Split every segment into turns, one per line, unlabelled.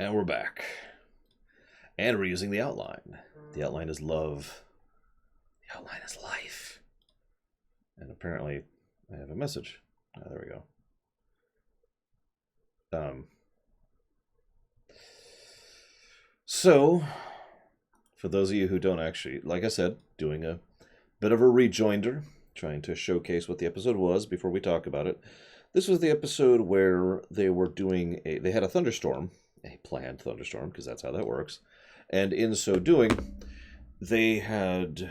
And we're back. And we're using the outline. The outline is love. The outline is life. And apparently, I have a message. Oh, there we go. So, for those of you who don't actually, like I said, doing a bit of a rejoinder, trying to showcase what the episode was before we talk about it. This was the episode where they were doing they had a thunderstorm, a planned thunderstorm, because that's how that works. And in so doing, they had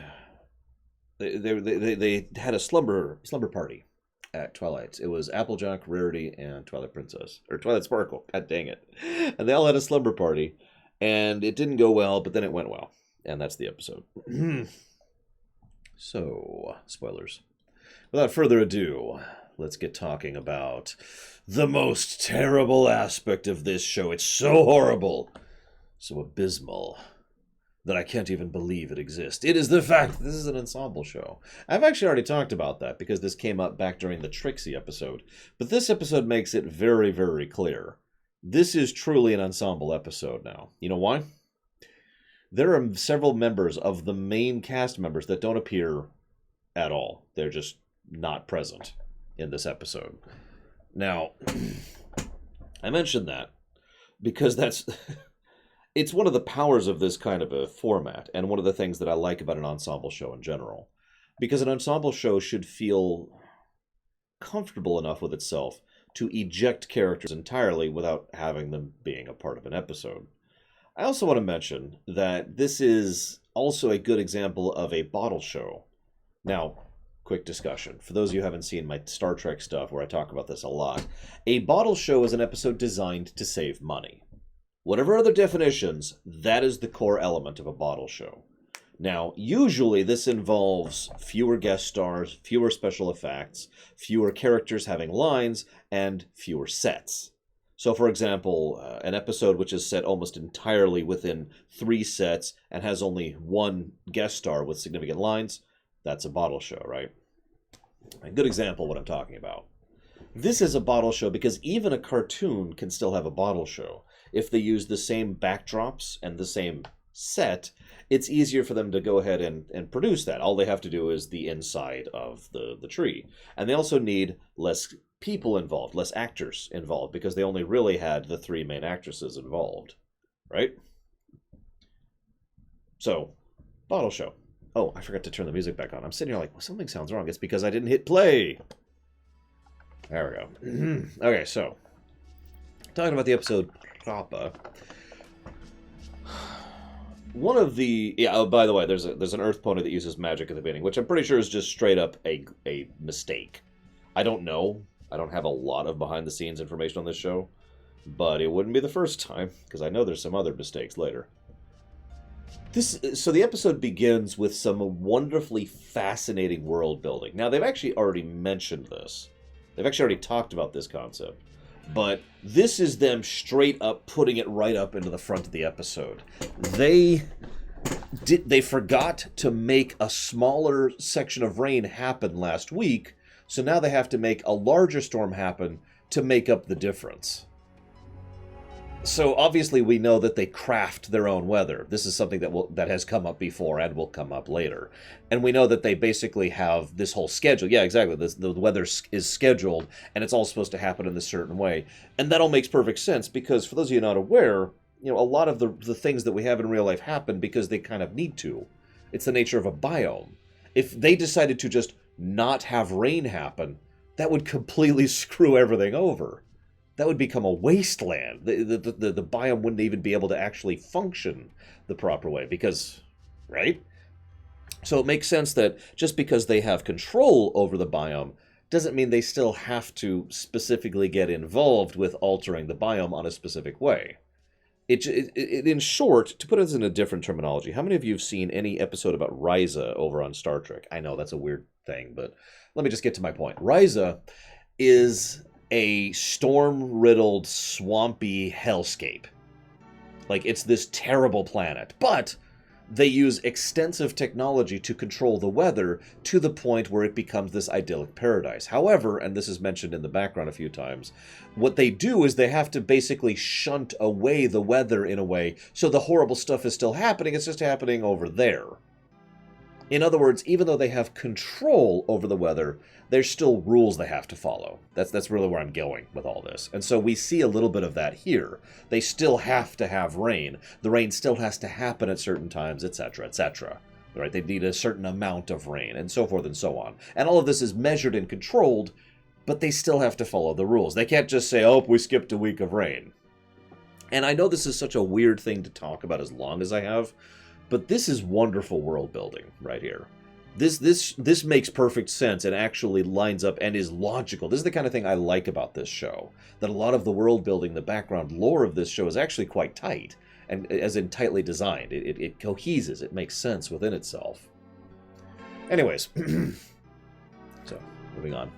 they had a slumber party at Twilight. It was Applejack, Rarity, and Twilight Princess, or Twilight Sparkle. God dang it! And they all had a slumber party, and it didn't go well, but then it went well, and that's the episode. So, spoilers. Without further ado, let's get talking about the most terrible aspect of this show. It's so horrible, so abysmal, that I can't even believe it exists. It is the fact that this is an ensemble show. I've actually already talked about that because this came up back during the Trixie episode. But this episode makes it very, very clear. This is truly an ensemble episode now. You know why? There are several members of the main cast members that don't appear at all. They're just not present in this episode. Now, I mentioned that because it's one of the powers of this kind of a format, and one of the things that I like about an ensemble show in general. Because an ensemble show should feel comfortable enough with itself to eject characters entirely without having them being a part of an episode. I also want to mention that this is also a good example of a bottle show. Now, quick discussion. For those of you who haven't seen my Star Trek stuff where I talk about this a lot, a bottle show is an episode designed to save money. Whatever other definitions, that is the core element of a bottle show. Now, usually this involves fewer guest stars, fewer special effects, fewer characters having lines, and fewer sets. So, for example, an episode which is set almost entirely within 3 sets and has only 1 guest star with significant lines, that's a bottle show, right? A good example of what I'm talking about. This is a bottle show because even a cartoon can still have a bottle show. If they use the same backdrops and the same set, it's easier for them to go ahead and produce that. All they have to do is the inside of the tree. And they also need less people involved, less actors involved, because they only really had the 3 main actresses involved, right? So, bottle show. Oh, I forgot to turn the music back on. I'm sitting here like, well, something sounds wrong. It's because I didn't hit play. There we go. Okay, so, talking about the episode proper. One of the... Yeah, oh, by the way, there's an Earth pony that uses magic at the beginning, which I'm pretty sure is just straight up a mistake. I don't know. I don't have a lot of behind-the-scenes information on this show, but it wouldn't be the first time, because I know there's some other mistakes later. So the episode begins with some wonderfully fascinating world building. Now, they've actually already mentioned this. They've actually already talked about this concept. But this is them straight up putting it right up into the front of the episode. They forgot to make a smaller section of rain happen last week, so now they have to make a larger storm happen to make up the difference. So obviously we know that they craft their own weather. This is something that has come up before and will come up later. And we know that they basically have this whole schedule. Yeah, exactly. The weather is scheduled, and it's all supposed to happen in a certain way. And that all makes perfect sense, because for those of you not aware, you know, a lot of the things that we have in real life happen because they kind of need to. It's the nature of a biome. If they decided to just not have rain happen, that would completely screw everything over. That would become a wasteland. The biome wouldn't even be able to actually function the proper way because, right? So it makes sense that just because they have control over the biome doesn't mean they still have to specifically get involved with altering the biome on a specific way. In short, to put it in a different terminology, how many of you have seen any episode about Ryza over on Star Trek? I know that's a weird thing, but let me just get to my point. Ryza is a storm-riddled, swampy hellscape. Like, it's this terrible planet. But they use extensive technology to control the weather to the point where it becomes this idyllic paradise. However, and this is mentioned in the background a few times, what they do is they have to basically shunt away the weather in a way so the horrible stuff is still happening, it's just happening over there. In other words, even though they have control over the weather, there's still rules they have to follow. That's really where I'm going with all this. And so we see a little bit of that here. They still have to have rain. The rain still has to happen at certain times, etc., etc. Right? They need a certain amount of rain, and so forth and so on. And all of this is measured and controlled, but they still have to follow the rules. They can't just say, oh, we skipped a week of rain. And I know this is such a weird thing to talk about as long as I have, but this is wonderful world building right here. This makes perfect sense and actually lines up and is logical. This is the kind of thing I like about this show. That a lot of the world building, the background lore of this show is actually quite tight. And as in tightly designed. It coheses. It makes sense within itself. Anyways. So, moving on.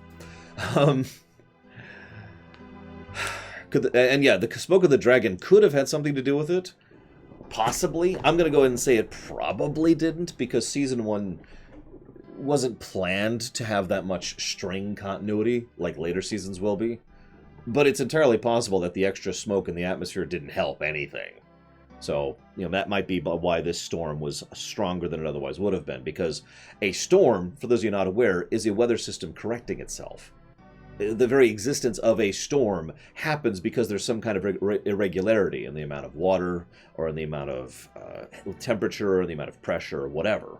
The smoke of the dragon could have had something to do with it. Possibly. I'm going to go ahead and say it probably didn't, because Season 1 wasn't planned to have that much string continuity like later seasons will be. But it's entirely possible that the extra smoke in the atmosphere didn't help anything. So, that might be why this storm was stronger than it otherwise would have been, because a storm, for those of you not aware, is a weather system correcting itself. The very existence of a storm happens because there's some kind of irregularity in the amount of water, or in the amount of temperature, or the amount of pressure, or whatever.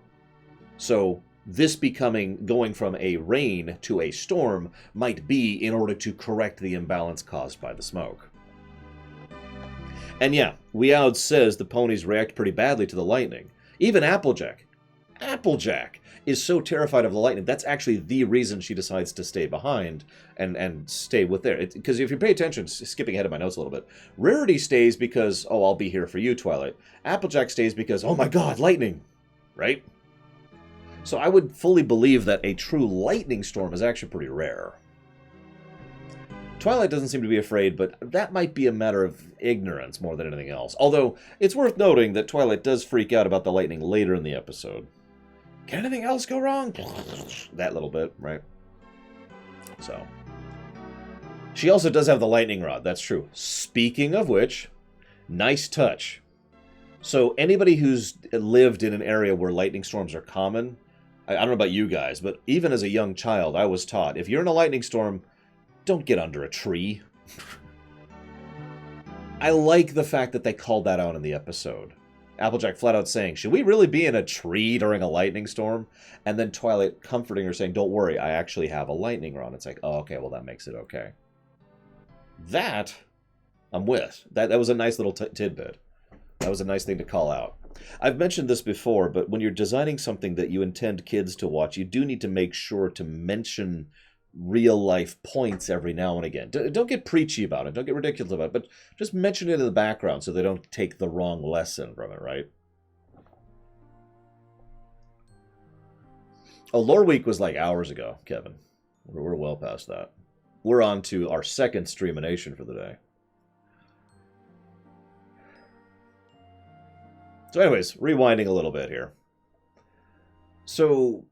So this going from a rain to a storm might be in order to correct the imbalance caused by the smoke. And yeah, Weoud says the ponies react pretty badly to the lightning. Even Applejack is so terrified of the lightning. That's actually the reason she decides to stay behind and stay with there. Because if you pay attention, skipping ahead of my notes a little bit, Rarity stays because, oh, I'll be here for you, Twilight. Applejack stays because, oh my god, lightning, right? So I would fully believe that a true lightning storm is actually pretty rare. Twilight doesn't seem to be afraid, but that might be a matter of ignorance more than anything else. Although, it's worth noting that Twilight does freak out about the lightning later in the episode. Can anything else go wrong? That little bit, right? So. She also does have the lightning rod, that's true. Speaking of which, nice touch. So anybody who's lived in an area where lightning storms are common, I don't know about you guys, but even as a young child, I was taught, if you're in a lightning storm, don't get under a tree. I like the fact that they called that out in the episode. Applejack flat out saying, should we really be in a tree during a lightning storm? And then Twilight comforting her saying, don't worry, I actually have a lightning rod. It's like, oh, okay, well, that makes it okay. That, I'm with. That was a nice little tidbit. That was a nice thing to call out. I've mentioned this before, but when you're designing something that you intend kids to watch, you do need to make sure to mention real-life points every now and again. Don't get preachy about it. Don't get ridiculous about it, but just mention it in the background so they don't take the wrong lesson from it, right? Oh, Lore Week was like hours ago, Kevin. We're well past that. We're on to our second Streamination for the day. So anyways, rewinding a little bit here. So,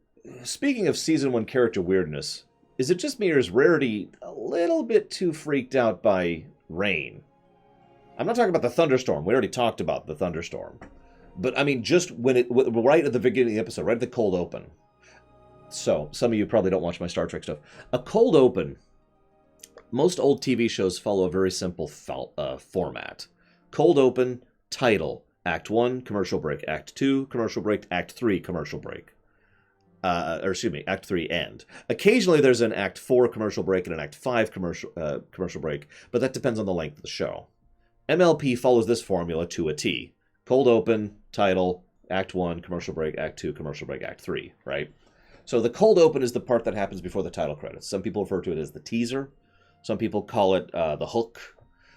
speaking of Season 1 character weirdness, is it just me or is Rarity a little bit too freaked out by rain? I'm not talking about the thunderstorm. We already talked about the thunderstorm. But, I mean, just when right at the beginning of the episode, right at the cold open. So, some of you probably don't watch my Star Trek stuff. A cold open, most old TV shows follow a very simple format. Cold open, title, Act 1, commercial break. Act 2, commercial break. Act 3, commercial break. Act 3 end. Occasionally there's an Act 4 commercial break and an Act 5 commercial break, but that depends on the length of the show. MLP follows this formula to a T. Cold open, title, Act 1, commercial break, Act 2, commercial break, Act 3, right? So the cold open is the part that happens before the title credits. Some people refer to it as the teaser. Some people call it the hook.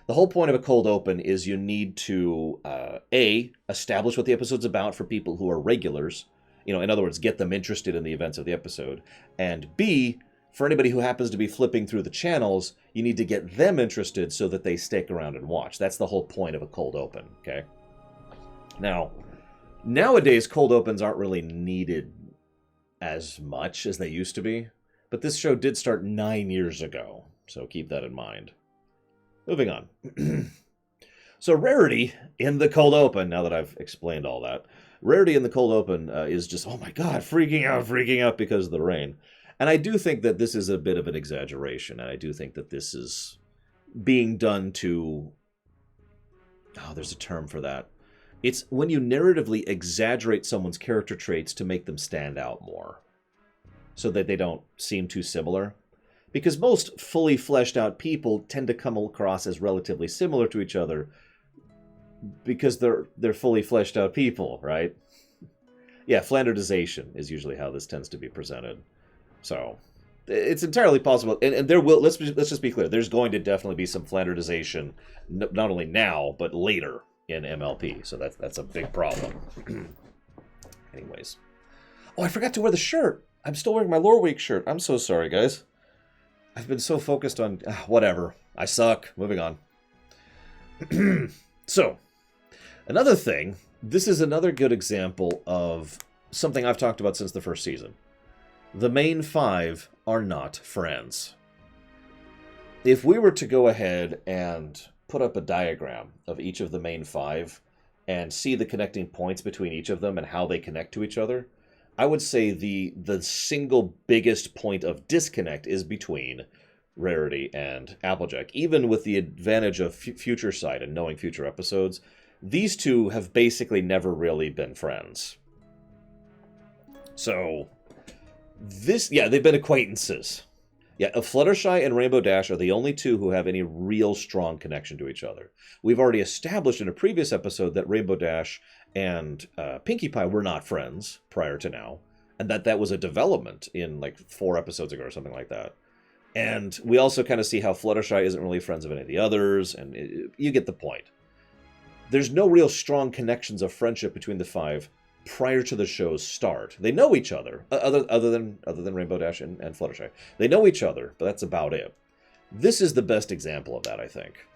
The whole point of a cold open is you need to, A, establish what the episode's about for people who are regulars. In other words, get them interested in the events of the episode. And B, for anybody who happens to be flipping through the channels, you need to get them interested so that they stick around and watch. That's the whole point of a cold open, okay? Now, Nowadays, cold opens aren't really needed as much as they used to be, but this show did start 9 years ago, so keep that in mind. Moving on. So Rarity in the cold open, now that I've explained all that, Rarity in the cold open is just, oh my god, freaking out because of the rain. And I do think that this is a bit of an exaggeration, and I do think that this is being done to... Oh, there's a term for that. It's when you narratively exaggerate someone's character traits to make them stand out more, so that they don't seem too similar. Because most fully fleshed out people tend to come across as relatively similar to each other because they're fully fleshed out people, right? Yeah, Flanderization is usually how this tends to be presented. So it's entirely possible, and there will, let's just be clear, there's going to definitely be some Flanderization, not only now but later in MLP. So that's a big problem. Anyways, oh, I forgot to wear the shirt. I'm still wearing my Lore Week shirt. I'm so sorry, guys. I've been so focused on whatever. I suck. Moving on. So, another thing. This is another good example of something I've talked about since the first season. The main five are not friends. If we were to go ahead and put up a diagram of each of the main five and see the connecting points between each of them and how they connect to each other, I would say the single biggest point of disconnect is between Rarity and Applejack. Even with the advantage of future sight and knowing future episodes, these two have basically never really been friends. So, they've been acquaintances. Yeah, Fluttershy and Rainbow Dash are the only two who have any real strong connection to each other. We've already established in a previous episode that Rainbow Dash and Pinkie Pie were not friends prior to now, and that was a development in like 4 episodes ago or something like that. And we also kind of see how Fluttershy isn't really friends of any of the others, and you get the point. There's no real strong connections of friendship between the five prior to the show's start. They know each other, other than Rainbow Dash and Fluttershy. They know each other, but that's about it. This is the best example of that, I think.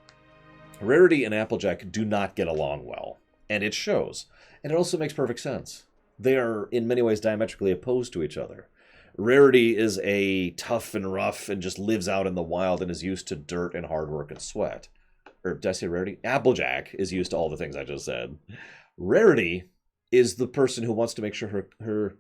Rarity and Applejack do not get along well, and it shows. And it also makes perfect sense. They are, in many ways, diametrically opposed to each other. Rarity is a tough and rough and just lives out in the wild and is used to dirt and hard work and sweat. Or did I say Rarity? Applejack is used to all the things I just said. Rarity is the person who wants to make sure her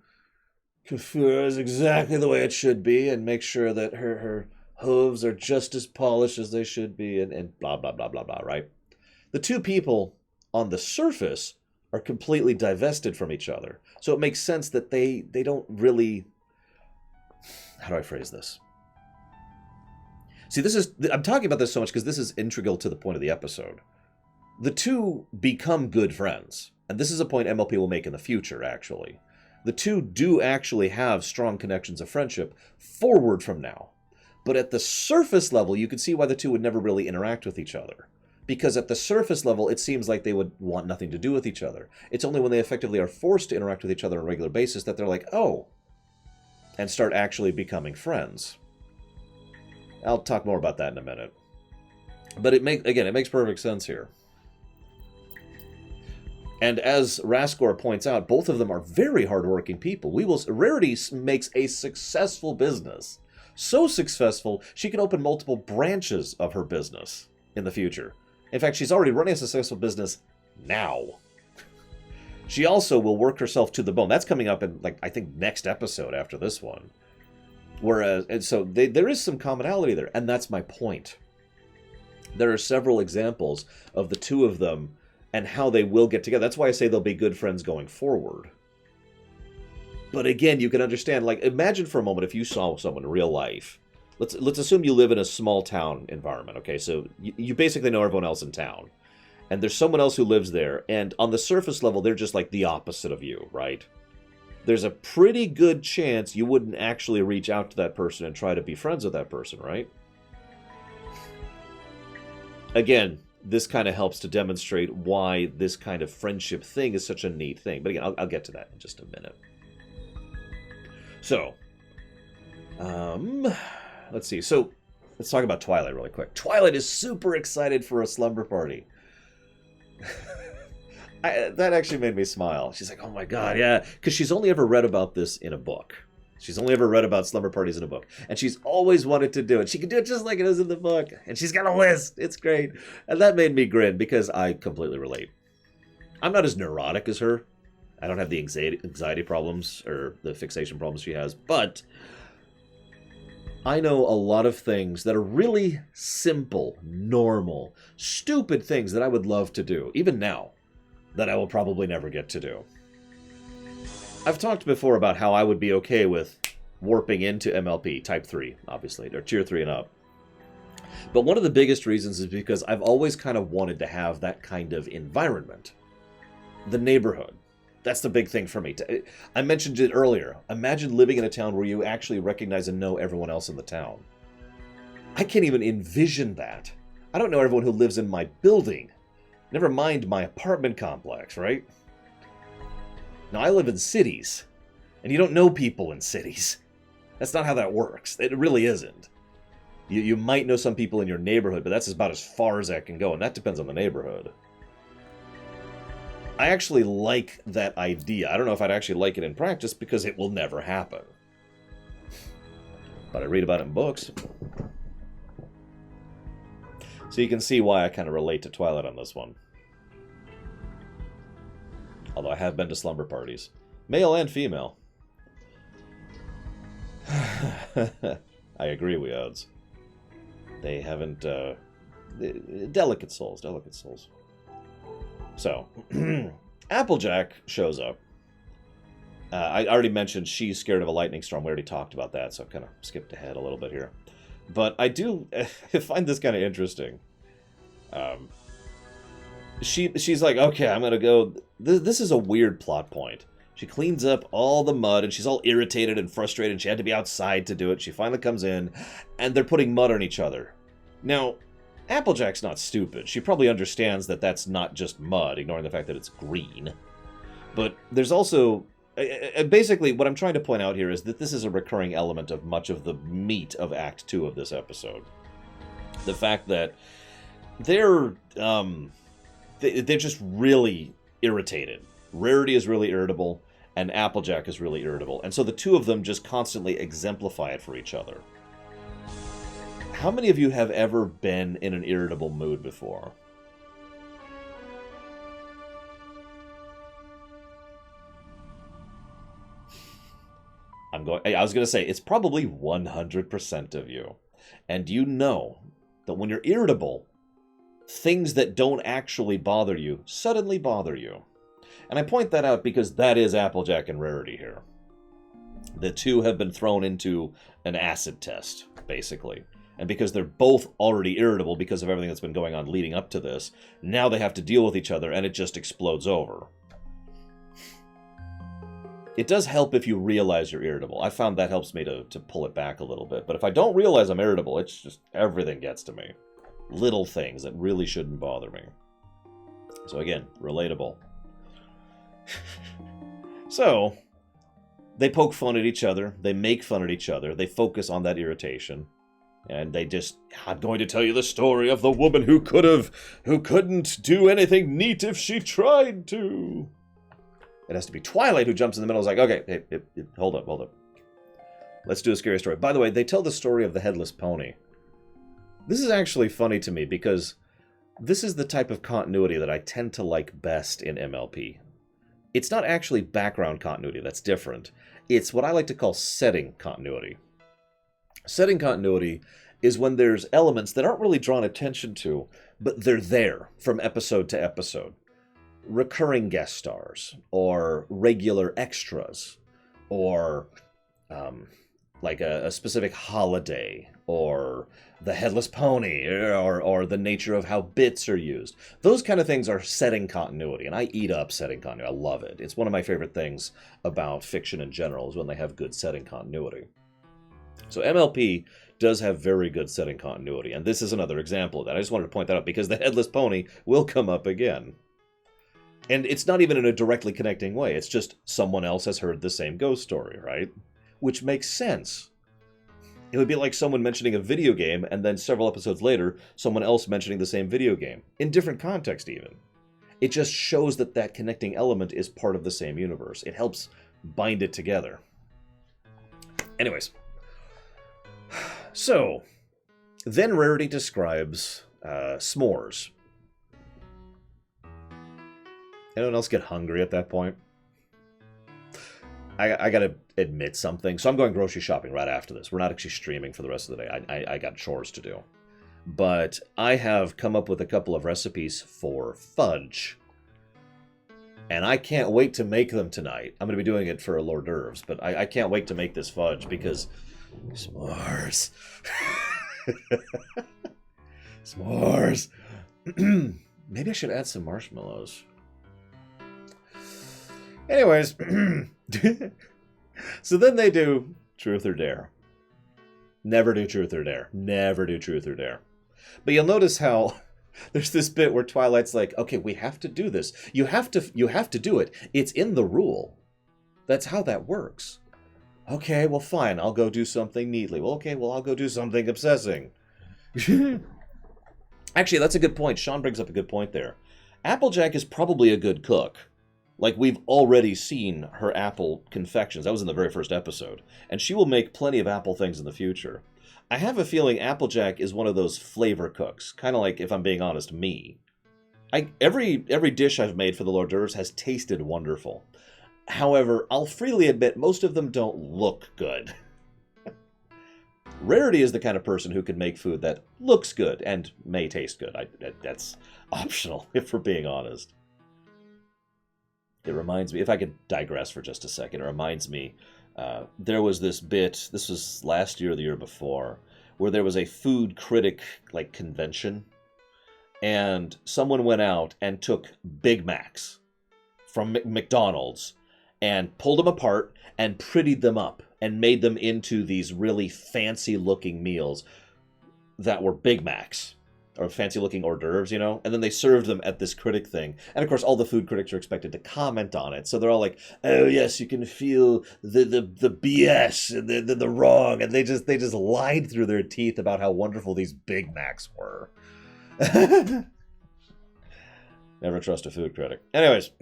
fur is exactly the way it should be and make sure that her hooves are just as polished as they should be and blah, blah, blah, blah, blah, right? The two people on the surface are completely divested from each other. So it makes sense that they don't really... How do I phrase this? See, I'm talking about this so much because this is integral to the point of the episode. The two become good friends. And this is a point MLP will make in the future, actually. The two do actually have strong connections of friendship forward from now. But at the surface level, you can see why the two would never really interact with each other. Because at the surface level, it seems like they would want nothing to do with each other. It's only when they effectively are forced to interact with each other on a regular basis that they're like, oh, and start actually becoming friends. I'll talk more about that in a minute. But it makes perfect sense here. And as Raskor points out, both of them are very hardworking people. Rarity makes a successful business. So successful, she can open multiple branches of her business in the future. In fact, she's already running a successful business now. She also will work herself to the bone. That's coming up in, I think, next episode after this one. There is some commonality there, and that's my point. There are several examples of the two of them and how they will get together. That's why I say they'll be good friends going forward. But again, you can understand, imagine for a moment if you saw someone in real life. Let's assume you live in a small town environment, okay? So you basically know everyone else in town. And there's someone else who lives there, and on the surface level, they're just like the opposite of you, right? There's a pretty good chance you wouldn't actually reach out to that person and try to be friends with that person, right? Again, this kind of helps to demonstrate why this kind of friendship thing is such a neat thing. But again, I'll get to that in just a minute. So, let's see. So, let's talk about Twilight really quick. Twilight is super excited for a slumber party. That actually made me smile. She's like, oh my god, yeah. Because she's only ever read about this in a book. She's only ever read about slumber parties in a book. And she's always wanted to do it. She can do it just like it is in the book. And she's got a list. It's great. And that made me grin because I completely relate. I'm not as neurotic as her. I don't have the anxiety problems or the fixation problems she has. But I know a lot of things that are really simple, normal, stupid things that I would love to do, even now, that I will probably never get to do. I've talked before about how I would be okay with warping into MLP, Type 3, obviously, or Tier 3 and up. But one of the biggest reasons is because I've always kind of wanted to have that kind of environment. The neighborhood. That's the big thing for me. I mentioned it earlier. Imagine living in a town where you actually recognize and know everyone else in the town. I can't even envision that. I don't know everyone who lives in my building. Never mind my apartment complex, right? Now, I live in cities, and you don't know people in cities. That's not how that works. It really isn't. You might know some people in your neighborhood, but that's about as far as that can go, and that depends on the neighborhood. I actually like that idea. I don't know if I'd actually like it in practice, because it will never happen. But I read about it in books. So you can see why I kind of relate to Twilight on this one. Although I have been to slumber parties. Male and female. I agree, weirds. They haven't, delicate souls, delicate souls. So, Applejack shows up. I already mentioned she's scared of a lightning storm. We already talked about that, so I've kind of skipped ahead a little bit here. But I do find this kind of interesting. She's like, okay, I'm going to go... This is a weird plot point. She cleans up all the mud, and she's all irritated and frustrated, and she had to be outside to do it. She finally comes in, and they're putting mud on each other. Now, Applejack's not stupid. She probably understands that that's not just mud, ignoring the fact that it's green. But there's also... Basically, what I'm trying to point out here is that this is a recurring element of much of the meat of Act 2 of this episode. The fact that they're just really irritated. Rarity is really irritable, and Applejack is really irritable. And so the two of them just constantly exemplify it for each other. How many of you have ever been in an irritable mood before? I was going to say, it's probably 100% of you. And you know that when you're irritable, things that don't actually bother you suddenly bother you. And I point that out because that is Applejack and Rarity here. The two have been thrown into an acid test, basically. And because they're both already irritable because of everything that's been going on leading up to this, now they have to deal with each other and it just explodes over. It does help if you realize you're irritable. I found that helps me to pull it back a little bit. But if I don't realize I'm irritable, it's just everything gets to me. Little things that really shouldn't bother me. So again, relatable. So, they poke fun at each other. They make fun at each other. They focus on that irritation. And they just, I'm going to tell you the story of the woman who couldn't do anything neat if she tried to. It has to be Twilight who jumps in the middle and is like, okay, hey, hold up. Let's do a scary story. By the way, they tell the story of the Headless Pony. This is actually funny to me because this is the type of continuity that I tend to like best in MLP. It's not actually background continuity, that's different. It's what I like to call setting continuity. Setting continuity is when there's elements that aren't really drawn attention to, but they're there from episode to episode. Recurring guest stars, or regular extras, or like a specific holiday, or the Headless Pony, or the nature of how bits are used. Those kind of things are setting continuity, and I eat up setting continuity. I love it. It's one of my favorite things about fiction in general, is when they have good setting continuity. So MLP does have very good setting continuity, and this is another example of that. I just wanted to point that out because the Headless Pony will come up again. And it's not even in a directly connecting way. It's just someone else has heard the same ghost story, right? Which makes sense. It would be like someone mentioning a video game, and then several episodes later, someone else mentioning the same video game. In different context, even. It just shows that that connecting element is part of the same universe. It helps bind it together. Anyways. So, then Rarity describes s'mores. Anyone else get hungry at that point? I gotta admit something. So I'm going grocery shopping right after this. We're not actually streaming for the rest of the day. I got chores to do. But I have come up with a couple of recipes for fudge. And I can't wait to make them tonight. I'm going to be doing it for hors d'oeuvres, but I can't wait to make this fudge because... S'mores. S'mores. Maybe I should add some marshmallows. Anyways. So then they do Truth or Dare. Never do Truth or Dare. Never do Truth or Dare. But you'll notice how there's this bit where Twilight's like, okay, we have to do this. You have to do it. It's in the rule. That's how that works. Okay, well, fine. I'll go do something neatly. Well, okay, well, I'll go do something obsessing. Actually, that's a good point. Sean brings up a good point there. Applejack is probably a good cook. Like, we've already seen her apple confections. That was in the very first episode. And she will make plenty of apple things in the future. I have a feeling Applejack is one of those flavor cooks. Kind of like, if I'm being honest, me. Every dish I've made for the hors d'oeuvres has tasted wonderful. However, I'll freely admit most of them don't look good. Rarity is the kind of person who can make food that looks good and may taste good. That's optional, if we're being honest. It reminds me, if I could digress for just a second, it reminds me, there was this bit, this was last year or the year before, where there was a food critic, like, convention, and someone went out and took Big Macs from McDonald's and pulled them apart and prettied them up and made them into these really fancy-looking meals that were Big Macs. Or fancy-looking hors d'oeuvres, you know? And then they served them at this critic thing. And, of course, all the food critics are expected to comment on it. So they're all like, oh, yes, you can feel the BS and the wrong. And they just lied through their teeth about how wonderful these Big Macs were. Never trust a food critic. Anyways,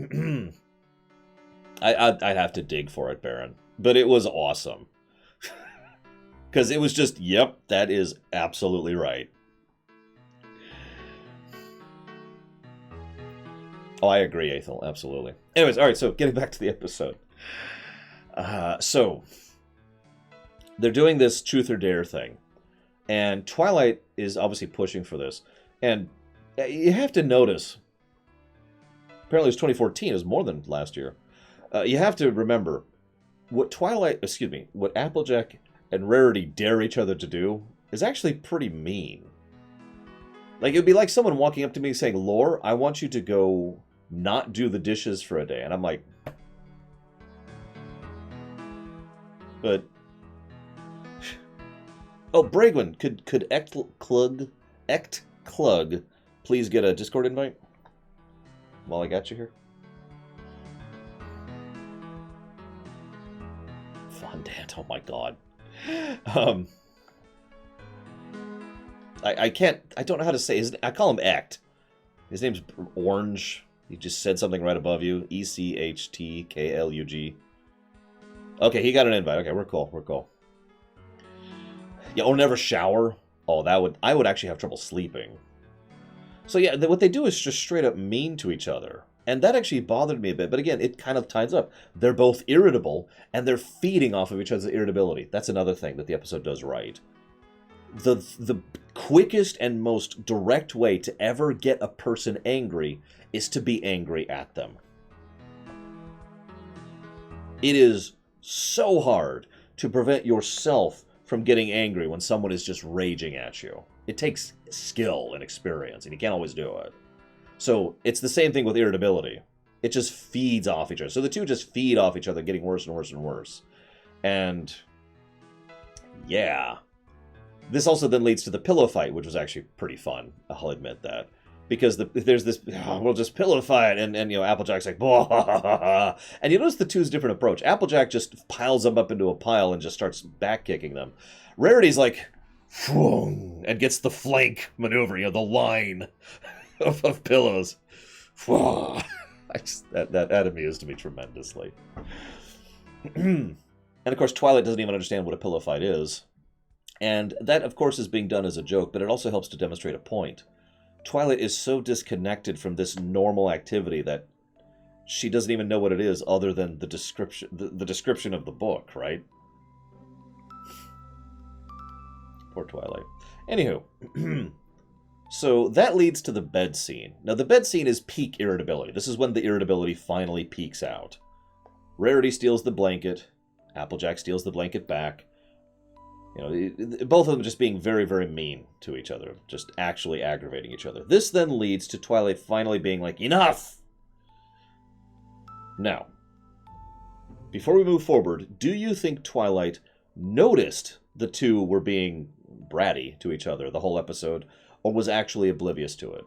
I'd have to dig for it, Baron. But it was awesome. Because it was just, yep, that is absolutely right. Oh, I agree, Aethel. Absolutely. Anyways, all right, so getting back to the episode. So, they're doing this Truth or Dare thing. And Twilight is obviously pushing for this. And you have to notice, apparently it was 2014, it was more than last year. You have to remember, what Applejack and Rarity dare each other to do is actually pretty mean. Like, it would be like someone walking up to me saying, Lore, I want you to go not do the dishes for a day. And I'm like... But... Oh, Bragwin, could Ect Klug please get a Discord invite? While I got you here. Fondant, oh my god. I don't know how to say his. I call him Ect. His name's Orange. He just said something right above you. ECHTKLUG. Okay, he got an invite. Okay, we're cool. Yeah, or never shower. Oh, I would actually have trouble sleeping. So yeah, what they do is just straight up mean to each other. And that actually bothered me a bit. But again, it kind of ties up. They're both irritable, and they're feeding off of each other's irritability. That's another thing that the episode does right. The quickest and most direct way to ever get a person angry is to be angry at them. It is so hard to prevent yourself from getting angry when someone is just raging at you. It takes skill and experience, and you can't always do it. So it's the same thing with irritability. It just feeds off each other. So the two just feed off each other, getting worse and worse and worse. And yeah. This also then leads to the pillow fight, which was actually pretty fun. I'll admit that. Because there's this, we'll just pillow fight, and you know, Applejack's like, blah. And you notice the two's different approach. Applejack just piles them up into a pile and just starts back-kicking them. Rarity's like, and gets the flank maneuver, you know, the line of pillows. That amused me tremendously. And of course, Twilight doesn't even understand what a pillow fight is. And that, of course, is being done as a joke, but it also helps to demonstrate a point. Twilight is so disconnected from this normal activity that she doesn't even know what it is other than the description of the book, right? Poor Twilight. Anywho, so that leads to the bed scene. Now, the bed scene is peak irritability. This is when the irritability finally peaks out. Rarity steals the blanket. Applejack steals the blanket back. You know, both of them just being very, very mean to each other. Just actually aggravating each other. This then leads to Twilight finally being like, enough! Now, before we move forward, do you think Twilight noticed the two were being bratty to each other the whole episode, or was actually oblivious to it?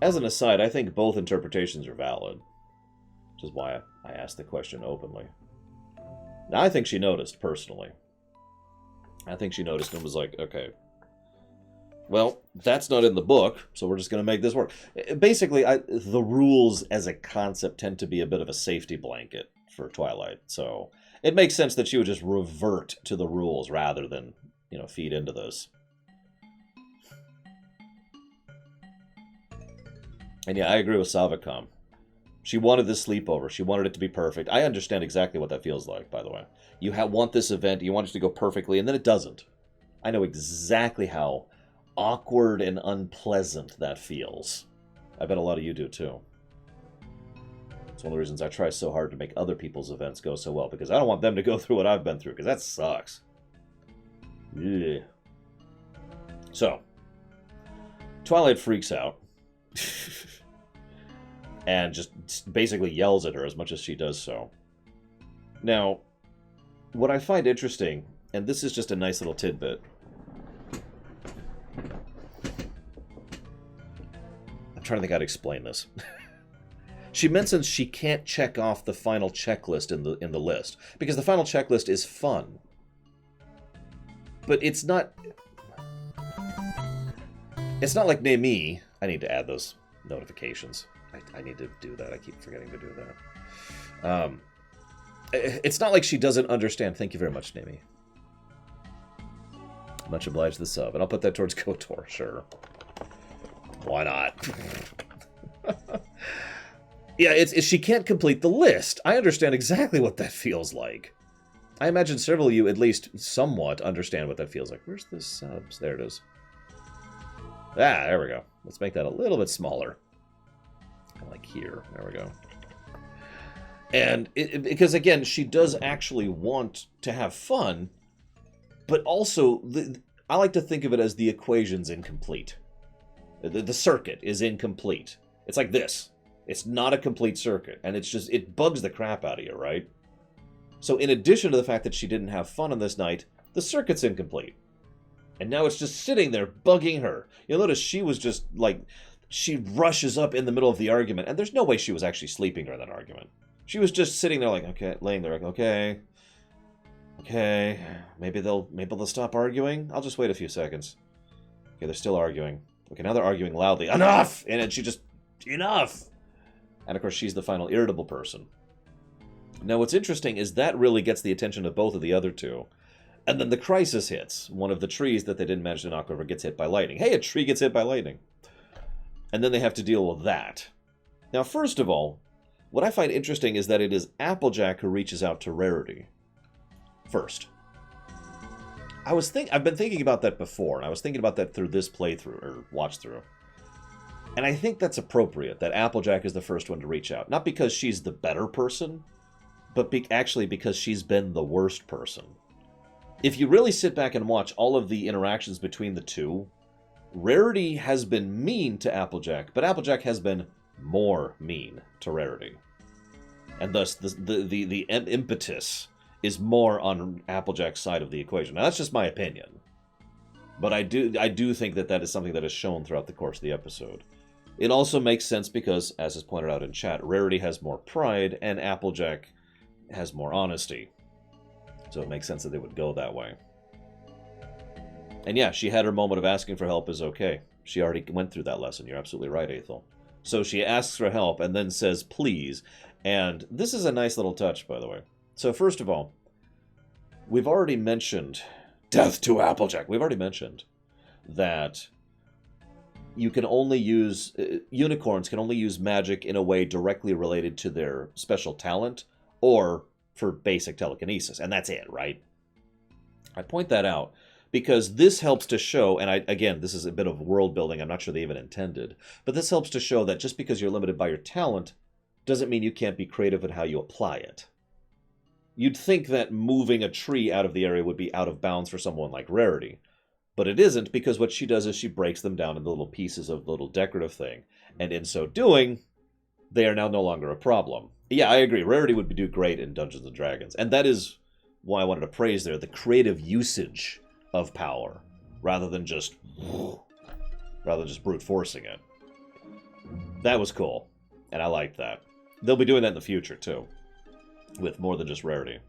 As an aside, I think both interpretations are valid, which is why I asked the question openly. Now, I think she noticed, personally. I think she noticed and was like, okay, well, that's not in the book, so we're just going to make this work. Basically, the rules as a concept tend to be a bit of a safety blanket for Twilight, so it makes sense that she would just revert to the rules rather than, you know, feed into those. And yeah, I agree with Savicom. She wanted this sleepover. She wanted it to be perfect. I understand exactly what that feels like, by the way. You want this event, you want it to go perfectly, and then it doesn't. I know exactly how awkward and unpleasant that feels. I bet a lot of you do, too. It's one of the reasons I try so hard to make other people's events go so well, because I don't want them to go through what I've been through, because that sucks. Yeah. So, Twilight freaks out. And just basically yells at her as much as she does so. Now, what I find interesting, and this is just a nice little tidbit. I'm trying to think how to explain this. She mentions she can't check off the final checklist in the list, because the final checklist is fun. But it's not like Nemi. I need to add those notifications. I need to do that. I keep forgetting to do that. It's not like she doesn't understand. Thank you very much, Nemi. Much obliged the sub. And I'll put that towards KOTOR, sure. Why not? Yeah, it's she can't complete the list. I understand exactly what that feels like. I imagine several of you at least somewhat understand what that feels like. Where's the subs? There it is. Ah, there we go. Let's make that a little bit smaller. Like here. There we go. And because, again, she does actually want to have fun, but also, I like to think of it as the equation's incomplete. The circuit is incomplete. It's like this. It's not a complete circuit, and it bugs the crap out of you, right? So in addition to the fact that she didn't have fun on this night, the circuit's incomplete. And now it's just sitting there bugging her. You'll notice she was just like... She rushes up in the middle of the argument, and there's no way she was actually sleeping during that argument. She was just sitting there like, okay, laying there like, okay, maybe they'll stop arguing. I'll just wait a few seconds. Okay, they're still arguing. Okay, now they're arguing loudly. Enough! And then she just, enough! And of course, she's the final irritable person. Now, what's interesting is that really gets the attention of both of the other two. And then the crisis hits. One of the trees that they didn't manage to knock over gets hit by lightning. Hey, a tree gets hit by lightning. And then they have to deal with that. Now, first of all, what I find interesting is that it is Applejack who reaches out to Rarity first. I've been thinking about that before, and I was thinking about that through this playthrough, or watch-through. And I think that's appropriate, that Applejack is the first one to reach out. Not because she's the better person, but actually because she's been the worst person. If you really sit back and watch all of the interactions between the two, Rarity has been mean to Applejack, but Applejack has been more mean to Rarity. And thus, the impetus is more on Applejack's side of the equation. Now, that's just my opinion. But I do think that that is something that is shown throughout the course of the episode. It also makes sense because, as is pointed out in chat, Rarity has more pride and Applejack has more honesty. So it makes sense that they would go that way. And yeah, she had her moment of asking for help is okay. She already went through that lesson. You're absolutely right, Ethel. So she asks for help and then says, please. And this is a nice little touch, by the way. So first of all, we've already mentioned death to Applejack. We've already mentioned that you can only use... unicorns can only use magic in a way directly related to their special talent or for basic telekinesis. And that's it, right? I point that out because this helps to show, and again, this is a bit of world building, I'm not sure they even intended, but this helps to show that just because you're limited by your talent doesn't mean you can't be creative in how you apply it. You'd think that moving a tree out of the area would be out of bounds for someone like Rarity, but it isn't, because what she does is she breaks them down into little pieces of the little decorative thing, and in so doing, they are now no longer a problem. Yeah, I agree, Rarity would do great in Dungeons & Dragons, and that is why I wanted to praise there, the creative usage of power, rather than just brute forcing it. That was cool, and I liked that. They'll be doing that in the future, too, with more than just Rarity.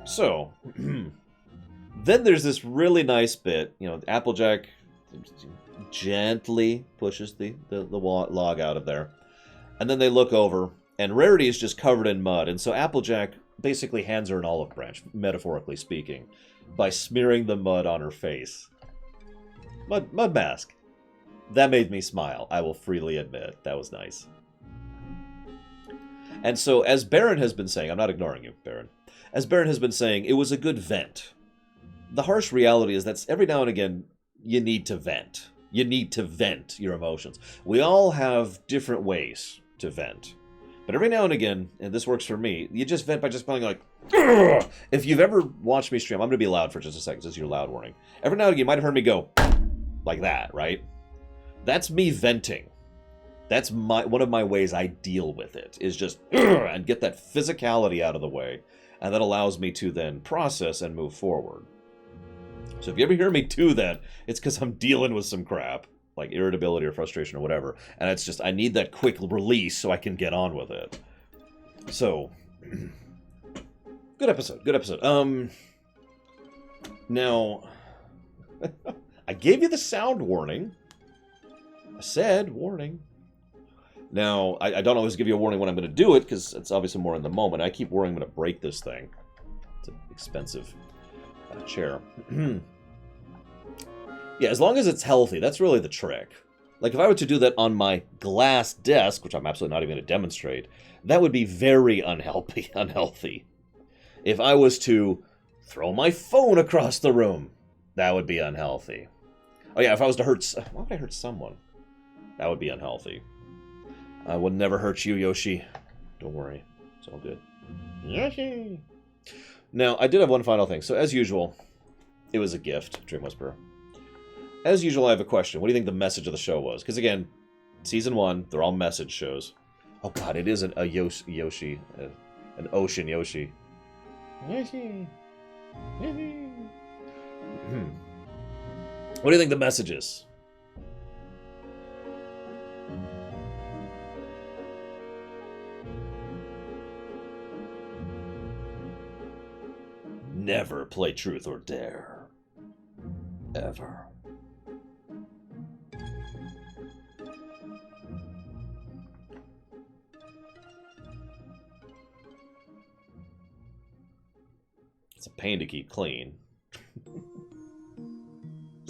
So, then there's this really nice bit, you know, Applejack gently pushes the log out of there, and then they look over, and Rarity is just covered in mud, and so Applejack basically hands her an olive branch, metaphorically speaking, by smearing the mud on her face. Mud mask. That made me smile, I will freely admit. That was nice. And so, as Baron has been saying, I'm not ignoring you, Baron. As Baron has been saying, it was a good vent. The harsh reality is that every now and again, you need to vent. You need to vent your emotions. We all have different ways to vent. But every now and again, and this works for me, you just vent by just going like, ugh! If you've ever watched me stream, I'm going to be loud for just a second. This is your loud warning. Every now and again, you might have heard me go like that, right? That's me venting. That's one of my ways I deal with it, is just and get that physicality out of the way. And that allows me to then process and move forward. So if you ever hear me do that, it's because I'm dealing with some crap, like irritability or frustration or whatever. And it's just, I need that quick release so I can get on with it. So, good episode, good episode. Now, I gave you the sound warning. I said warning. Now, I don't always give you a warning when I'm going to do it, because it's obviously more in the moment. I keep worrying I'm going to break this thing. It's an expensive chair. Yeah, as long as it's healthy, that's really the trick. Like, if I were to do that on my glass desk, which I'm absolutely not even going to demonstrate, that would be very unhealthy. If I was to throw my phone across the room, that would be unhealthy. Oh yeah, if I was to hurt... Why would I hurt someone? That would be unhealthy. I would never hurt you, Yoshi. Don't worry. It's all good. Yoshi! Now, I did have one final thing. So, as usual, it was a gift, Dream Whisperer. As usual, I have a question. What do you think the message of the show was? Because, again, Season 1, they're all message shows. Oh, God, it is an Yoshi. An ocean Yoshi. Yoshi! Yoshi! What do you think the message is? Never play truth or dare. Ever. It's a pain to keep clean.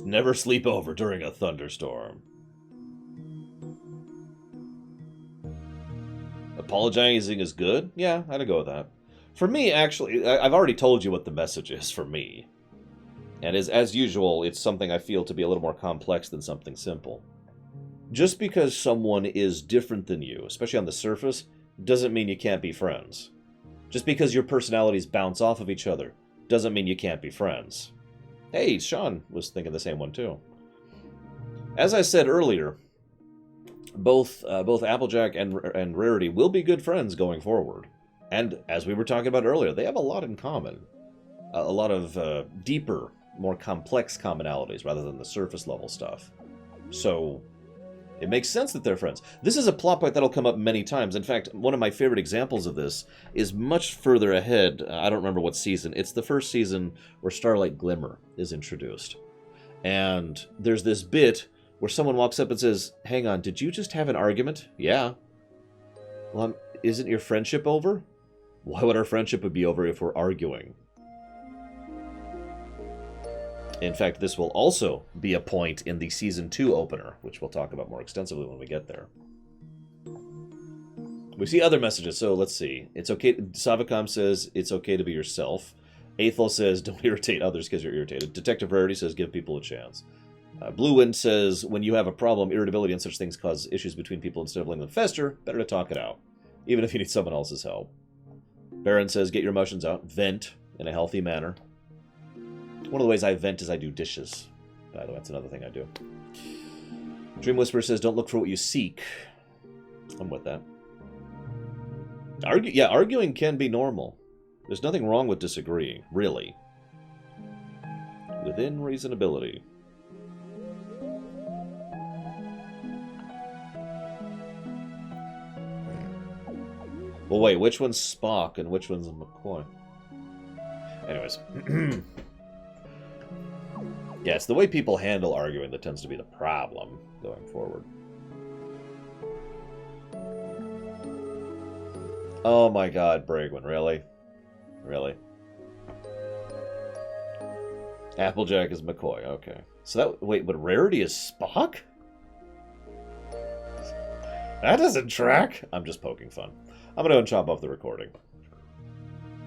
Never sleep over during a thunderstorm. Apologizing is good? Yeah, I'd go with that. For me, actually, I've already told you what the message is for me. And as usual, it's something I feel to be a little more complex than something simple. Just because someone is different than you, especially on the surface, doesn't mean you can't be friends. Just because your personalities bounce off of each other, doesn't mean you can't be friends. Hey, Sean was thinking the same one too. As I said earlier, both Applejack and Rarity will be good friends going forward. And as we were talking about earlier, they have a lot in common. A lot of deeper, more complex commonalities rather than the surface level stuff. So it makes sense that they're friends. This is a plot point that'll come up many times. In fact, one of my favorite examples of this is much further ahead. I don't remember what season. It's the first season where Starlight Glimmer is introduced. And there's this bit where someone walks up and says, "Hang on, did you just have an argument?" "Yeah." "Well, isn't your friendship over?" "Why would our friendship be over if we're arguing?" In fact, this will also be a point in the Season 2 opener, which we'll talk about more extensively when we get there. We see other messages, so let's see. It's okay. Savicom says, it's okay to be yourself. Aethel says, don't irritate others because you're irritated. Detective Rarity says, give people a chance. Blue Wind says, when you have a problem, irritability and such things cause issues between people instead of letting them fester. Better to talk it out, even if you need someone else's help. Baron says, get your emotions out. Vent in a healthy manner. One of the ways I vent is I do dishes. By the way, that's another thing I do. Dream Whisperer says, don't look for what you seek. I'm with that. Arguing can be normal. There's nothing wrong with disagreeing, really. Within reasonability. Well, wait, which one's Spock and which one's McCoy? Anyways. Yeah, it's the way people handle arguing that tends to be the problem going forward. Oh my god, Bragwin, really? Really? Applejack is McCoy, okay. So that... Wait, but Rarity is Spock? That doesn't track! I'm just poking fun. I'm gonna go and chop off the recording.